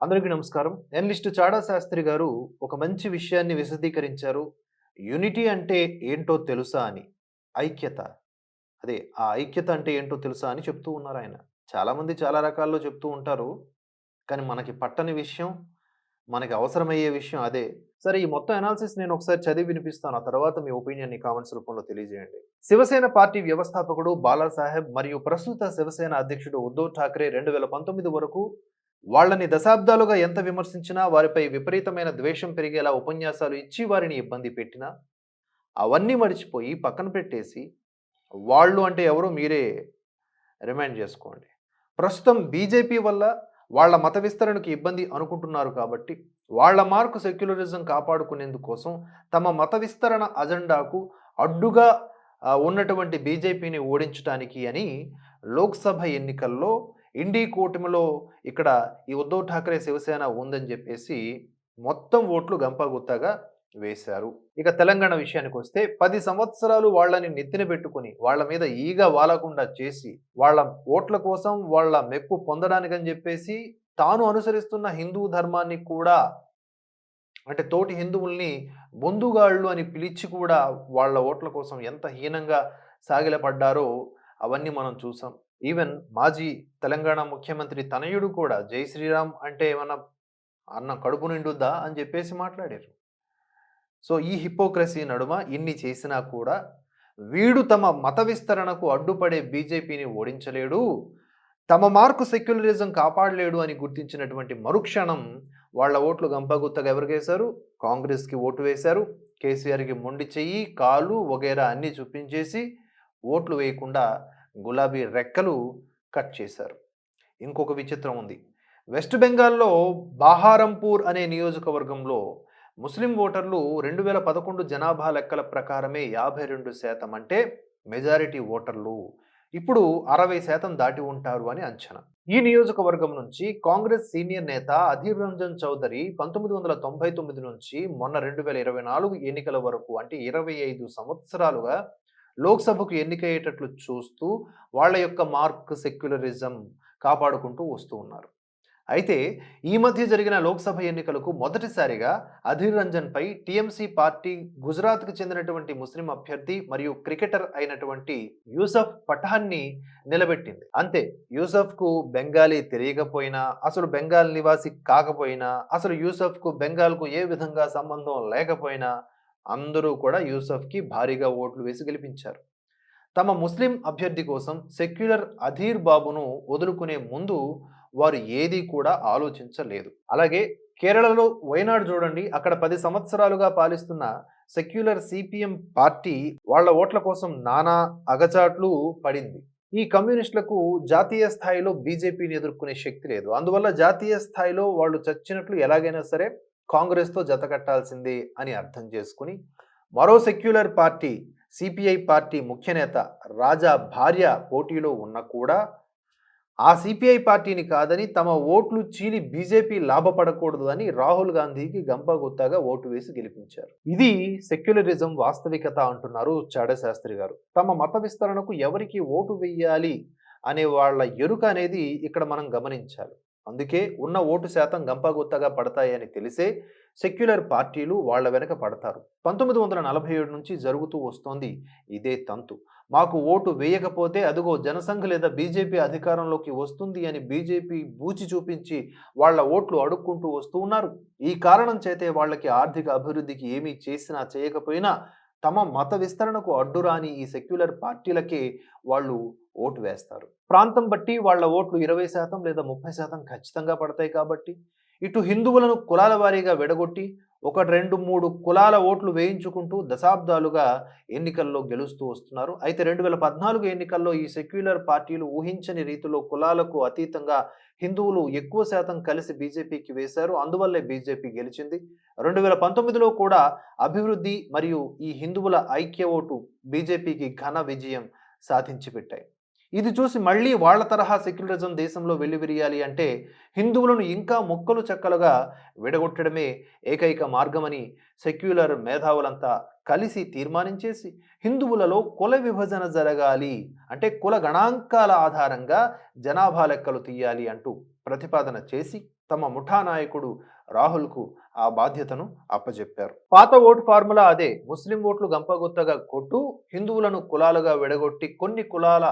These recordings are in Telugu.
అందరికీ నమస్కారం. ఎనలిస్ట్ చాడా శాస్త్రి గారు ఒక మంచి విషయాన్ని విశదీకరించారు. యూనిటీ అంటే ఏంటో తెలుసా అని. ఐక్యత. అదే ఆ ఐక్యత అంటే ఏంటో తెలుసా అని చెప్తూ ఉన్నారాయన. చాలామంది చాలా రకాల్లో చెప్తూ ఉంటారు. కానీ మనకి పట్టని విషయం, మనకి అవసరమయ్యే విషయం అదే. సరే ఈ మొత్తం అనాలిసిస్ నేను ఒకసారి చదివి వినిపిస్తాను. ఆ తర్వాత మీ ఒపీనియన్‌ని కామెంట్స్ రూపంలో తెలియజేయండి. శివసేన పార్టీ వ్యవస్థాపకుడు బాలాసాహెబ్ మరియు ప్రస్తుత శివసేన అధ్యక్షుడు ఉద్ధవ్ ఠాక్రే 2019 వరకు వాళ్ళని దశాబ్దాలుగా ఎంత విమర్శించినా, వారిపై విపరీతమైన ద్వేషం పెరిగేలా ఉపన్యాసాలు ఇచ్చి వారిని ఇబ్బంది పెట్టినా, అవన్నీ మరిచిపోయి పక్కన పెట్టేసి, వాళ్ళు అంటే ఎవరో మీరే రిమైండ్ జేసుకోండి. ప్రస్తుతం బీజేపీ వల్ల వాళ్ళ మత విస్తరణకు ఇబ్బంది అనుకుంటున్నారు కాబట్టి, వాళ్ళ మార్కు సెక్యులరిజం కాపాడుకునేందుకోసం తమ మత విస్తరణ అజెండాకు అడ్డుగా ఉన్నటువంటి బీజేపీని ఓడించటానికి అని లోక్‌సభ ఎన్నికల్లో ఇండీ కూటమిలో ఇక్కడ ఈ ఉద్ధవ్ ఠాక్రే శివసేన ఉందని జెప్పేసి మొత్తం ఓట్లు గంపగుత్తగా వేశారు. ఇక తెలంగాణ విషయానికొస్తే 10 సంవత్సరాలు వాళ్ళని నెత్తిన పెట్టుకొని, వాళ్ళ మీద ఈగ వాలకుండా చేసి, వాళ్ళ ఓట్ల కోసం వాళ్ళ మెప్పు పొందడానికని జెప్పేసి తాను అనుసరిస్తున్న హిందూ ధర్మాన్ని కూడా అంటే తోటి హిందువుల్ని బొందుగాళ్ళు అని పిలిచి కూడా వాళ్ళ ఓట్ల కోసం ఎంత హీనంగా సాగిలపడ్డారో అవన్నీ మనం చూసాం. ఈవెన్ మాజీ తెలంగాణ ముఖ్యమంత్రి తనయుడు కూడా జై శ్రీరామ్ అంటే ఏమన్నా అన్నం కడుపు నిండుద్దా అని చెప్పేసి మాట్లాడారు. సో ఈ హిపోక్రసీ నడుమ ఇన్ని చేసినా కూడా వీడు తమ మత విస్తరణకు అడ్డుపడే బీజేపీని ఓడించలేడు. తమ మార్కు సెక్యులరిజం కాపాడలేడు అని గుర్తించినటువంటి మరుక్షణం వాళ్ళ ఓట్లు గంపగుత్తగా ఎవరికేశారు? కాంగ్రెస్‌కి ఓటు వేశారు. కేసీఆర్‌కి మొండి చెయ్యి, కాలు వగైరా అన్నీ చూపించేసి ఓట్లు వేయకుండా గులాబీ రెక్కలు కట్ చేశారు. ఇంకొక విచిత్రం ఉంది. వెస్ట్ బెంగాల్‌లో బహారంపూర్ అనే నియోజకవర్గంలో ముస్లిం ఓటర్లు 2011 జనాభా లెక్కల ప్రకారమే 52% అంటే మెజారిటీ ఓటర్లు. ఇప్పుడు 60% దాటి ఉంటారు అని అంచనా. ఈ నియోజకవర్గం నుంచి కాంగ్రెస్ సీనియర్ నేత అధీర్ రంజన్ చౌదరి 1999 నుంచి మొన్న 2024 ఎన్నికల వరకు అంటే 25 సంవత్సరాలుగా లోక్సభకు ఎన్నికయ్యేటట్లు చూస్తూ వాళ్ళ యొక్క మార్క్ సెక్యులరిజం కాపాడుకుంటూ వస్తూ ఉన్నారు. అయితే ఈ మధ్య జరిగిన లోక్సభ ఎన్నికలకు మొదటిసారిగా అధీర్ రంజన్‌పై టీఎంసీ పార్టీ గుజరాత్‌కు చెందినటువంటి ముస్లిం అభ్యర్థి మరియు క్రికెటర్ అయినటువంటి యూసఫ్ పఠాన్‌ని నిలబెట్టింది. అంతే యూసఫ్‌కు బెంగాలీ తెలియకపోయినా, అసలు బెంగాల్ నివాసి కాకపోయినా, అసలు యూసఫ్‌కు బెంగాల్‌కు ఏ విధంగా సంబంధం లేకపోయినా అందరూ కూడా యూసఫ్‌కి భారీగా ఓట్లు వేసి గెలిపించారు. తమ ముస్లిం అభ్యర్థి కోసం సెక్యులర్ అధీర్ బాబును వదులుకునే ముందు వారు ఏదీ కూడా ఆలోచించలేదు. అలాగే కేరళలో వైనాడ్ చూడండి. అక్కడ 10 సంవత్సరాలుగా పాలిస్తున్న సెక్యులర్ సిపిఎం పార్టీ వాళ్ళ ఓట్ల కోసం నానా అగచాట్లు పడింది. ఈ కమ్యూనిస్టులకు జాతీయ స్థాయిలో బీజేపీని ఎదుర్కొనే శక్తి లేదు. అందువల్ల జాతీయ స్థాయిలో వాళ్ళు చచ్చినట్లు ఎలాగైనా సరే కాంగ్రెస్‌తో జతకట్టాల్సిందే అని అర్థం చేసుకొని మరో సెక్యులర్ పార్టీ సిపిఐ పార్టీ ముఖ్య నేత రాజా భార్య పోటీలో ఉన్నా కూడా ఆ సిపిఐ పార్టీని కాదని తమ ఓట్లు చీలి బీజేపీ లాభపడకూడదు అని రాహుల్ గాంధీకి గంపగుత్తగా ఓటు వేసి గెలిపించారు. ఇది సెక్యులరిజం వాస్తవికత అంటున్నారు చాడా శాస్త్రి గారు. తమ మత విస్తరణకు ఎవరికి ఓటు వెయ్యాలి అనే వాళ్ళ ఎరుక అనేది ఇక్కడ మనం గమనించాలి. అందుకే ఉన్న ఓటు శాతం గంపగుత్తగా పడతాయని తెలిసే సెక్యులర్ పార్టీలు వాళ్ళ వెనక పడతారు. 1947 నుంచి జరుగుతూ వస్తోంది ఇదే తంతు. మాకు ఓటు వేయకపోతే అదిగో జనసంఘ్ లేదా బీజేపీ అధికారంలోకి వస్తుంది అని బీజేపీ బూచి చూపించి వాళ్ళ ఓట్లు అడుక్కుంటూ వస్తూ ఉన్నారు. ఈ కారణం చేతే వాళ్ళకి ఆర్థిక అభివృద్ధికి ఏమీ చేసినా చేయకపోయినా తమ మత విస్తరణకు అడ్డురాని ఈ సెక్యులర్ పార్టీలకే వాళ్ళు ఓటు వేస్తారు. ప్రాంతం బట్టి వాళ్ళ ఓట్లు 20% లేదా 30% ఖచ్చితంగా పడతాయి కాబట్టి ఇటు హిందువులను కులాల వారీగా విడగొట్టి ఒక 2, 3 కులాల ఓట్లు వేయించుకుంటూ దశాబ్దాలుగా ఎన్నికల్లో గెలుస్తూ వస్తున్నారు. అయితే 2014 ఎన్నికల్లో ఈ సెక్యులర్ పార్టీలు ఊహించని రీతిలో కులాలకు అతీతంగా హిందువులు ఎక్కువ శాతం కలిసి బీజేపీకి వేశారు. అందువల్లే బీజేపీ గెలిచింది. 2019లో కూడా అభివృద్ధి మరియు ఈ హిందువుల ఐక్య ఓటు బీజేపీకి ఘన విజయం సాధించి పెట్టాయి. ఇది చూసి మళ్ళీ వాళ్ళ తరహా సెక్యులరిజం దేశంలో వెల్లివిరియాలి అంటే హిందువులను ఇంకా ముక్కలు చెక్కలుగా విడగొట్టడమే ఏకైక మార్గమని సెక్యులర్ మేధావులంతా కలిసి తీర్మానించేసి హిందువులలో కుల విభజన జరగాలి అంటే కుల గణాంకాల ఆధారంగా జనాభా లెక్కలు తీయాలి అంటూ ప్రతిపాదన చేసి తమ ముఠా నాయకుడు రాహుల్కు ఆ బాధ్యతను అప్పజెప్పారు. పాత ఓటు ఫార్ములా అదే. ముస్లిం ఓట్లు గంపగుత్తగా కొట్టు, హిందువులను కులాలుగా విడగొట్టి కొన్ని కులాల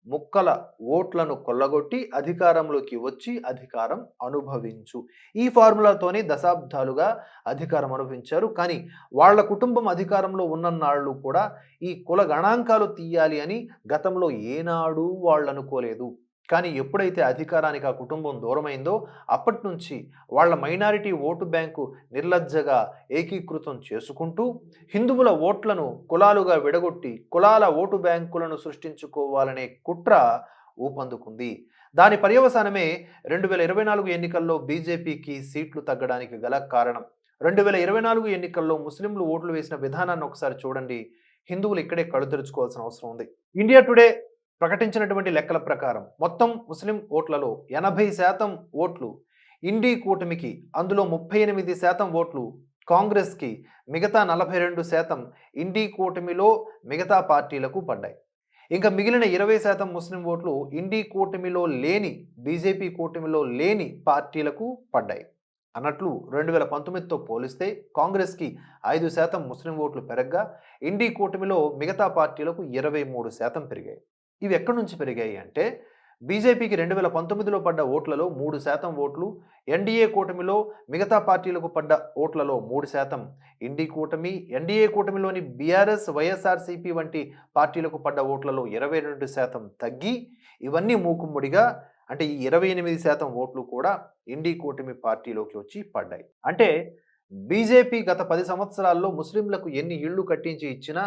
ముక్కల ఓట్లను కొల్లగొట్టి అధికారంలోకి వచ్చి అధికారం అనుభవించు. ఈ ఫార్ములాతోనే దశాబ్దాలుగా అధికారం అనుభవించారు. కానీ వాళ్ళ కుటుంబం అధికారంలో ఉన్నన్నాళ్ళు కూడా ఈ కుల గణాంకాలు తీయాలి అని గతంలో ఏనాడూ వాళ్ళనుకోలేదు. కానీ ఎప్పుడైతే అధికారానికి ఆ కుటుంబం దూరమైందో అప్పటి నుంచి వాళ్ళ మైనారిటీ ఓటు బ్యాంకు నిర్లజ్జగా ఏకీకృతం చేసుకుంటూ హిందువుల ఓట్లను కులాలుగా విడగొట్టి కులాల ఓటు బ్యాంకులను సృష్టించుకోవాలనే కుట్ర ఊపందుకుంది. దాని పర్యవసానమే 2024 ఎన్నికల్లో బీజేపీకి సీట్లు తగ్గడానికి గల కారణం. 2024 ఎన్నికల్లో ముస్లింలు ఓట్లు వేసిన విధానాన్ని ఒకసారి చూడండి. హిందువులు ఇక్కడే కళ్ళు తెరుచుకోవాల్సిన అవసరం ఉంది. ఇండియా టుడే ప్రకటించినటువంటి లెక్కల ప్రకారం మొత్తం ముస్లిం ఓట్లలో 80% ఓట్లు ఇండీ కూటమికి, అందులో 38% ఓట్లు కాంగ్రెస్కి, మిగతా 42% ఇండీ కూటమిలో మిగతా పార్టీలకు పడ్డాయి. ఇంకా మిగిలిన 20% ముస్లిం ఓట్లు ఇండీ కూటమిలో లేని, బీజేపీ కూటమిలో లేని పార్టీలకు పడ్డాయి. అన్నట్లు 2019తో పోలిస్తే కాంగ్రెస్కి 5% ముస్లిం ఓట్లు పెరగ్గా ఇండీ కూటమిలో మిగతా పార్టీలకు 23% పెరిగాయి. ఇవి ఎక్కడి నుంచి పెరిగాయి అంటే బీజేపీకి 2019లో పడ్డ ఓట్లలో 3% ఓట్లు, ఎన్డీఏ కూటమిలో మిగతా పార్టీలకు పడ్డ ఓట్లలో 3%, ఇండీ కూటమి, ఎన్డీఏ కూటమిలోని బీఆర్ఎస్, వైఎస్ఆర్సీపీ వంటి పార్టీలకు పడ్డ ఓట్లలో 22% తగ్గి ఇవన్నీ మూకుమ్మడిగా అంటే ఈ 28% ఓట్లు కూడా ఇండీ కూటమి పార్టీలోకి వచ్చి పడ్డాయి. అంటే బీజేపీ గత 10 సంవత్సరాల్లో ముస్లింలకు ఎన్ని ఇళ్లు కట్టించి ఇచ్చినా,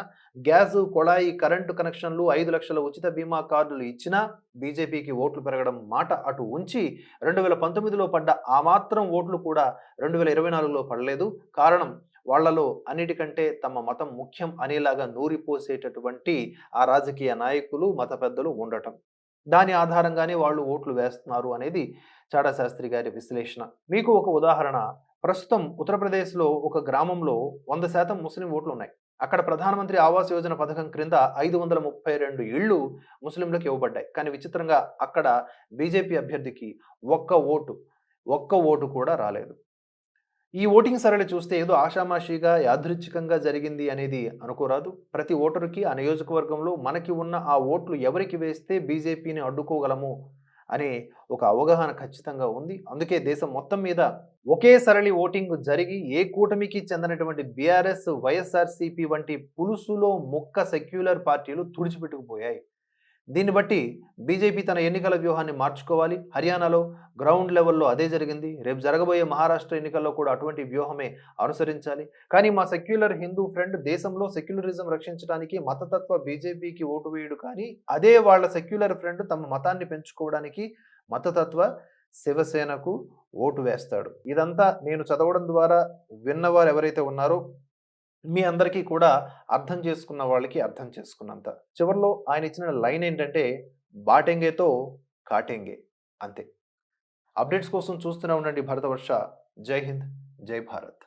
గ్యాసు, కొళాయి, కరెంటు కనెక్షన్లు, 5 లక్షల ఉచిత బీమా కార్డులు ఇచ్చినా బీజేపీకి ఓట్లు పెరగడం మాట అటు ఉంచి 2019లో పడ్డ ఆ మాత్రం ఓట్లు కూడా 2024లో పడలేదు. కారణం వాళ్లలో అన్నిటికంటే తమ మతం ముఖ్యం అనేలాగా నూరిపోసేటటువంటి ఆ రాజకీయ నాయకులు, మత పెద్దలు ఉండటం. దాని ఆధారంగానే వాళ్ళు ఓట్లు వేస్తున్నారు అనేది చాడా శాస్త్రి గారి విశ్లేషణ. మీకు ఒక ఉదాహరణ, ప్రస్తుతం ఉత్తరప్రదేశ్లో ఒక గ్రామంలో 100% ముస్లిం ఓట్లు ఉన్నాయి. అక్కడ ప్రధానమంత్రి ఆవాస్ యోజన పథకం క్రింద 532 ఇళ్లు ముస్లింలకు ఇవ్వబడ్డాయి. కానీ విచిత్రంగా అక్కడ బీజేపీ అభ్యర్థికి ఒక్క ఓటు కూడా రాలేదు. ఈ ఓటింగ్ సరళి చూస్తే ఏదో ఆషామాషిగా యాదృచ్ఛికంగా జరిగింది అనేది అనుకోరాదు. ప్రతి ఓటరుకి ఆ నియోజకవర్గంలో మనకి ఉన్న ఆ ఓట్లు ఎవరికి వేస్తే బీజేపీని అడ్డుకోగలము అనే ఒక అవగాహన ఖచ్చితంగా ఉంది. అందుకే దేశం మొత్తం మీద ఒకే సరళి ఓటింగ్ జరిగి ఏ కూటమికి చెందినటువంటి బీఆర్ఎస్, వైఎస్ఆర్సీపీ వంటి పులుసులో ముక్క సెక్యులర్ పార్టీలు తుడిచిపెట్టుకుపోయాయి. దీన్ని బట్టి బీజేపీ తన ఎన్నికల వ్యూహాన్ని మార్చుకోవాలి. హర్యానాలో గ్రౌండ్ లెవెల్లో అదే జరిగింది. రేపు జరగబోయే మహారాష్ట్ర ఎన్నికల్లో కూడా అటువంటి వ్యూహమే అనుసరించాలి. కానీ మా సెక్యులర్ హిందూ ఫ్రెండ్ దేశంలో సెక్యులరిజం రక్షించడానికి మతతత్వ బీజేపీకి ఓటు వేయడు, కానీ అదే వాళ్ళ సెక్యులర్ ఫ్రెండ్ తమ మతాన్ని పెంచుకోవడానికి మతతత్వ శివసేనకు ఓటు వేస్తాడు. ఇదంతా నేను చదవడం ద్వారా విన్నవారు ఎవరైతే ఉన్నారో మీ అందరికీ కూడా అర్థం చేసుకున్న వాళ్ళకి అర్థం చేసుకున్నంత. చివర్లో ఆయన ఇచ్చిన లైన్ ఏంటంటే బాటెంగేతో కాటెంగే, అంతే. అప్డేట్స్ కోసం చూస్తూనే ఉండండి భరతవర్ష. జై హింద్, జై భారత్.